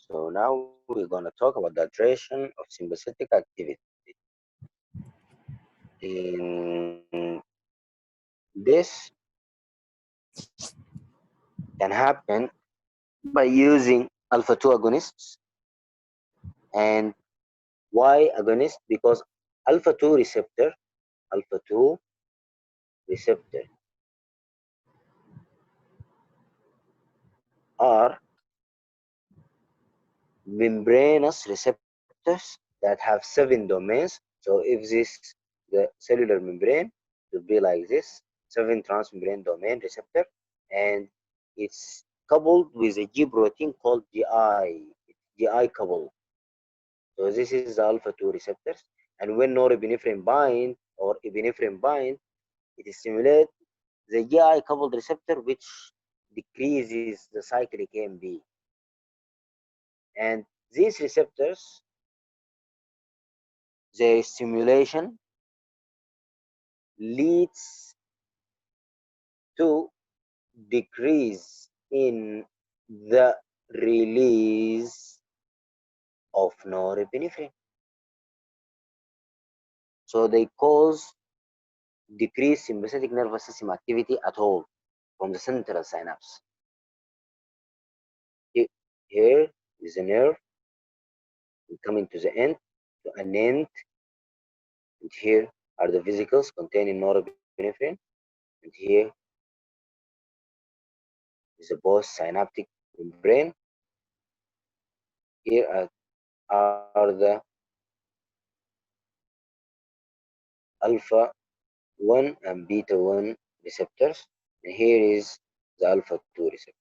So now we're going to talk about the duration of sympathetic activity. In this can happen by using alpha 2 agonists. And why agonist? Because alpha 2 receptor, alpha 2 receptor are membranous receptors that have 7 domains. So if this the cellular membrane will be like this, 7 transmembrane domain receptor, and it's coupled with a G protein called GI couple. So this is the alpha 2 receptors. And when norepinephrine bind or epinephrine bind, it stimulates the GI coupled receptor, which decreases the cyclic AMP. And these receptors, their stimulation leads to decrease in the release of norepinephrine. So they cause decreased sympathetic nervous system activity at all from the central synapse. Here is a nerve coming to the end, to an end, and here are the vesicles containing norepinephrine, and here is the post synaptic membrane. Here are the alpha 1 and beta 1 receptors, and here is the alpha 2 receptor.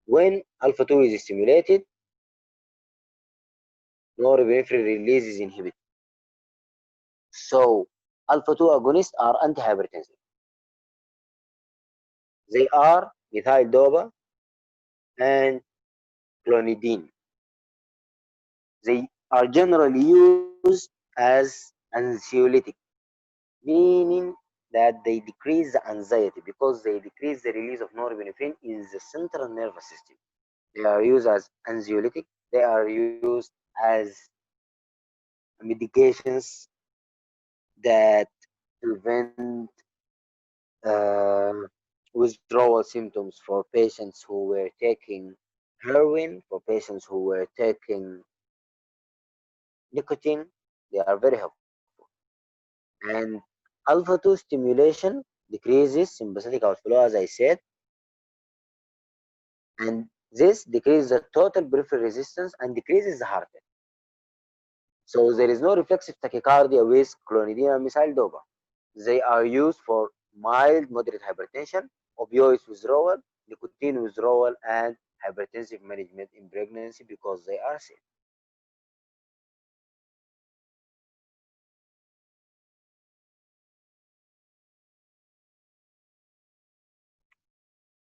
When alpha 2 is stimulated, norepinephrine release is inhibited. So alpha 2 agonists are antihypertensive. They are methyl dopa and clonidine. They are generally used as anxiolytic, meaning that they decrease the anxiety because they decrease the release of norepinephrine in the central nervous system. They are used as anxiolytic. They are used as medications that prevent uh, withdrawal symptoms for patients who were taking heroin, for patients who were taking nicotine. They are very helpful. And alpha 2 stimulation decreases sympathetic outflow, as I said, and this decreases the total peripheral resistance and decreases the heart rate. So there is no reflexive tachycardia with clonidine and methyl dopa. They are used for mild moderate hypertension, opioid withdrawal, nicotine withdrawal, and hypertensive management in pregnancy because they are safe.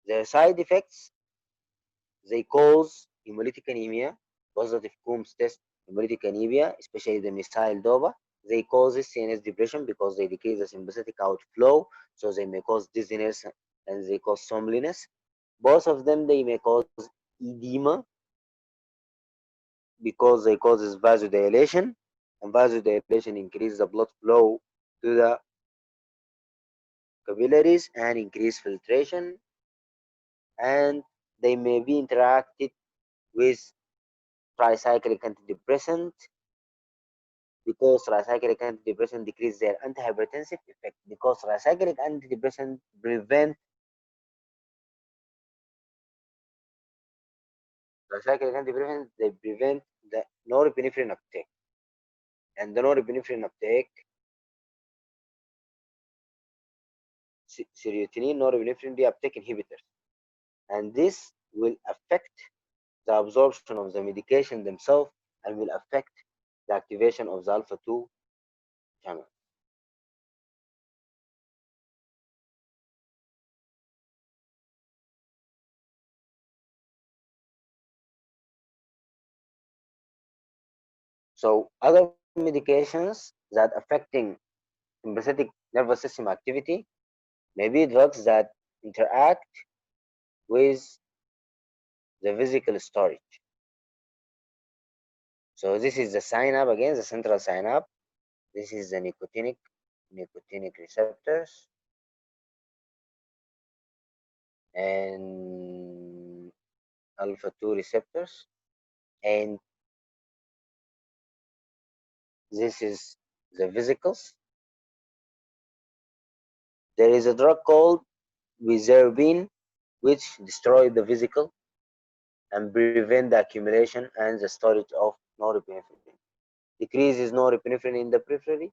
Their side effects, they cause hemolytic anemia, positive Coombs test, hemolytic anemia, especially the methyl dopa. They cause CNS depression because they decrease the sympathetic outflow, so they may cause dizziness and they cause somnolence. Both of them, they may cause edema because they causes vasodilation, and vasodilation increases the blood flow to the capillaries and increase filtration, and they may be interacted with tricyclic antidepressant because tricyclic antidepressant decrease their antihypertensive effect because tricyclic antidepressant prevent tricyclic antidepressant they prevent the norepinephrine uptake, and the norepinephrine uptake serotonin norepinephrine reuptake inhibitors, and this will affect the absorption of the medication themselves and will affect the activation of the alpha 2 channel. So other medications that affecting sympathetic nervous system activity may be drugs that interact with the physical storage. So this is the synapse again, the central synapse. This is the nicotinic receptors and alpha 2 receptors, and this is the vesicles. There is a drug called Wizarbin which destroy the vesicle and prevent the accumulation and the storage of norepinephrine. Decreases norepinephrine in the periphery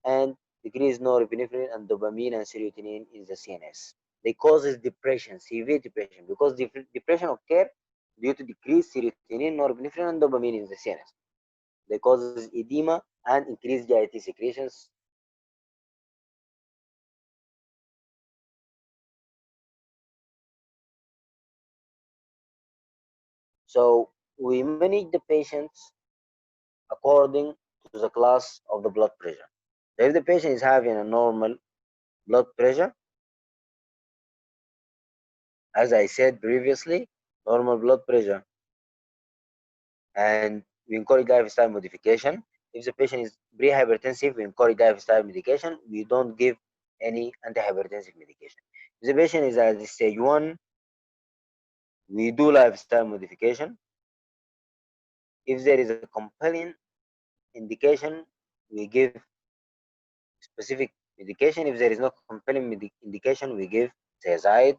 and decrease norepinephrine and dopamine and serotonin in the CNS. They causes depression, severe depression, because depression occur due to decreased serotonin, norepinephrine, and dopamine in the CNS. They causes edema and increased GIT secretions. So we manage the patients according to the class of the blood pressure. So if the patient is having a normal blood pressure, as I said previously, normal blood pressure, and we encourage lifestyle modification. If the patient is pre-hypertensive, we encourage lifestyle medication. We don't give any antihypertensive medication. If the patient is at stage 1, we do lifestyle modification. If there is a compelling indication, we give specific medication. If there is no compelling indication, we give thiazide.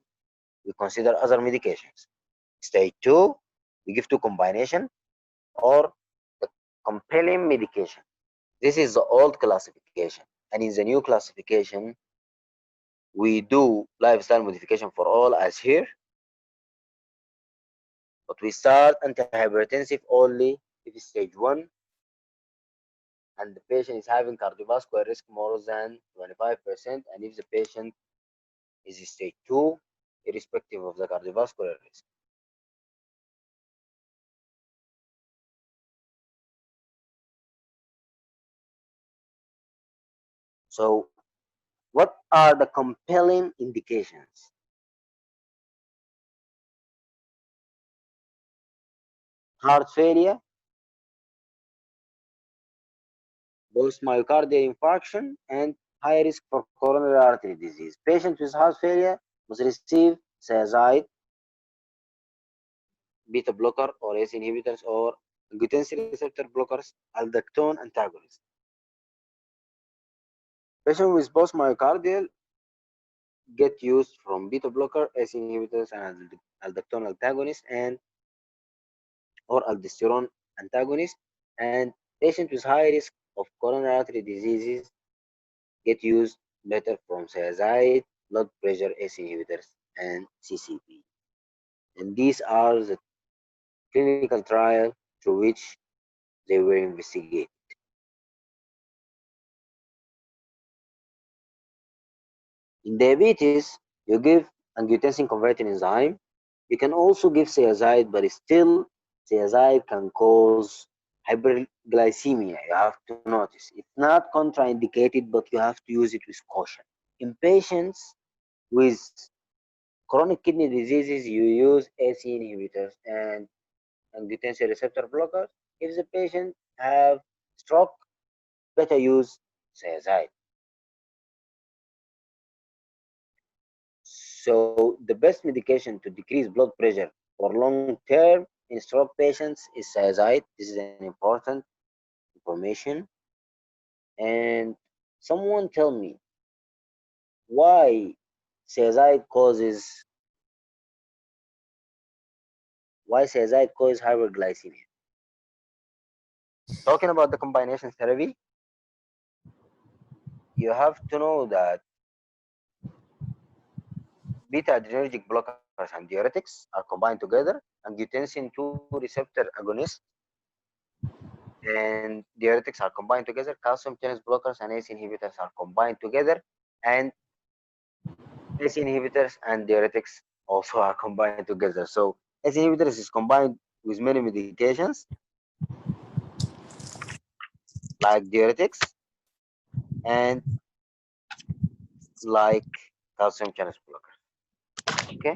We consider other medications. Stage 2, we give two combination or the compelling medication. This is the old classification. And in the new classification, we do lifestyle modification for all as here, but we start antihypertensive only if it's stage 1 and the patient is having cardiovascular risk more than 25%, and if the patient is stage 2, irrespective of the cardiovascular risk. So, what are the compelling indications? Heart failure, both myocardial infarction, and high risk for coronary artery disease. Patients with heart failure must receive thiazide, beta blocker or ACE inhibitors, or angiotensin receptor blockers, aldactone antagonists. Patients with both myocardial get used from beta blocker, ACE inhibitors, and aldactone antagonists, and or aldosterone antagonists. And patients with high risk of coronary artery diseases get used better from thiazide, blood pressure ACE inhibitors, and CCP. And these are the clinical trial through which they were investigated. In diabetes, you give angiotensin converting enzyme. You can also give thiazide, but still thiazide can cause hyperglycemia. You have to notice. It's not contraindicated, but you have to use it with caution. In patients with chronic kidney diseases, you use ACE inhibitors and angiotensin receptor blockers. If the patient have stroke, better use thiazide. So the best medication to decrease blood pressure for long term in stroke patients is thiazide. This is an important information. And someone tell me why thiazide causes hyperglycemia. Talking about the combination therapy, you have to know that beta adrenergic blockers and diuretics are combined together, angiotensin 2 receptor agonists and diuretics are combined together, calcium channel blockers and ACE inhibitors are combined together, and ACE inhibitors and diuretics also are combined together. So ACE inhibitors is combined with many medications like diuretics and like calcium channel blockers. Okay.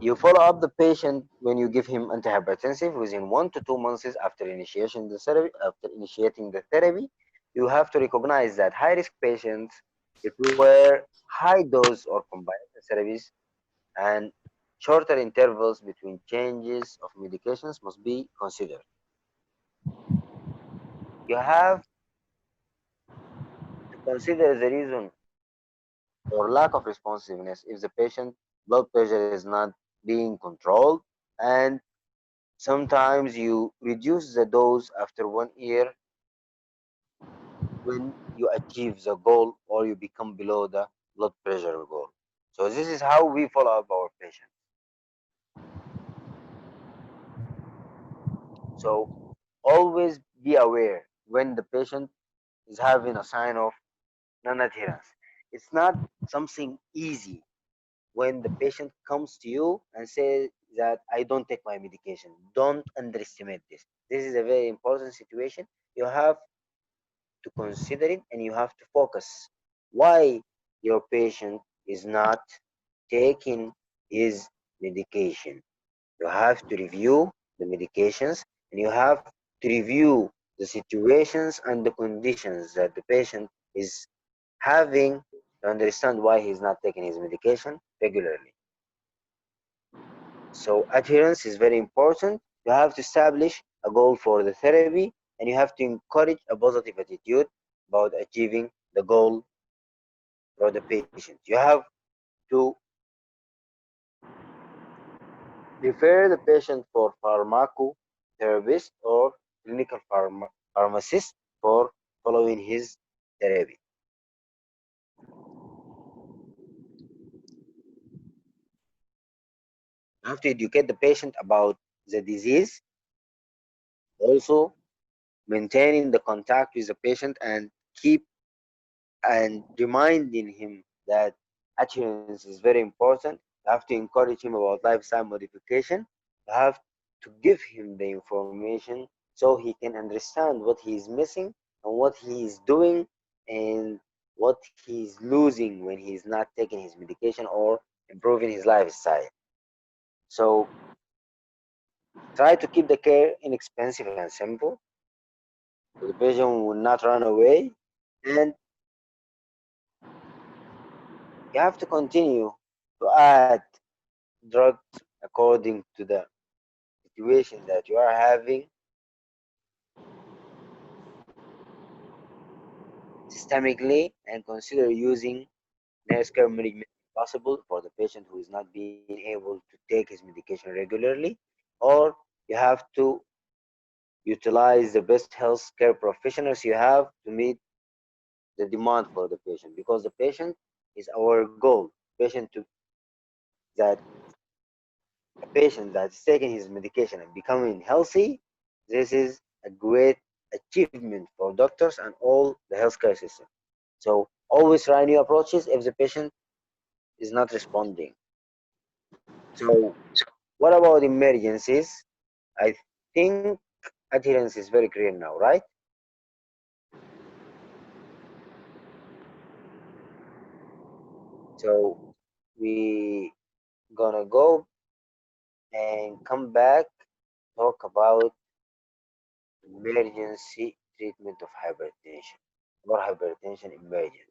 You follow up the patient when you give him antihypertensive within 1 to 2 months after initiating the therapy. You have to recognize that high risk patients require high dose or combined therapies, and shorter intervals between changes of medications must be considered. You have to consider the reason or lack of responsiveness. If the patient blood pressure is not being controlled, and sometimes you reduce the dose after 1 year when you achieve the goal or you become below the blood pressure goal. So this is how we follow up our patients. So always be aware when the patient is having a sign of non-adherence. It's not something easy when the patient comes to you and says that I don't take my medication. Don't underestimate this. This is a very important situation. You have to consider it and you have to focus why your patient is not taking his medication. You have to review the medications and you have to review the situations and the conditions that the patient is having to understand why he's not taking his medication regularly. So adherence is very important. You have to establish a goal for the therapy and you have to encourage a positive attitude about achieving the goal for the patient. You have to refer the patient for pharmacotherapist or clinical pharmacist for following his therapy. You have to educate the patient about the disease, also maintaining the contact with the patient and keep and reminding him that adherence is very important. You have to encourage him about lifestyle modification. You have to give him the information so he can understand what he is missing and what he is doing and what he is losing when he is not taking his medication or improving his lifestyle. So try to keep the care inexpensive and simple so the patient will not run away. And you have to continue to add drugs according to the situation that you are having systemically, and consider using nurse care management if possible for the patient who is not being able to take his medication regularly, or you have to utilize the best health care professionals you have to meet the demand for the patient, because the patient is our goal. Patient to that A patient that's taking his medication and becoming healthy, this is a great achievement for doctors and all the healthcare system. So always try new approaches if the patient is not responding. So what about emergencies? I think adherence is very clear now, right? So we gonna go and come back, talk about emergency treatment of hypertension or hypertension emergency.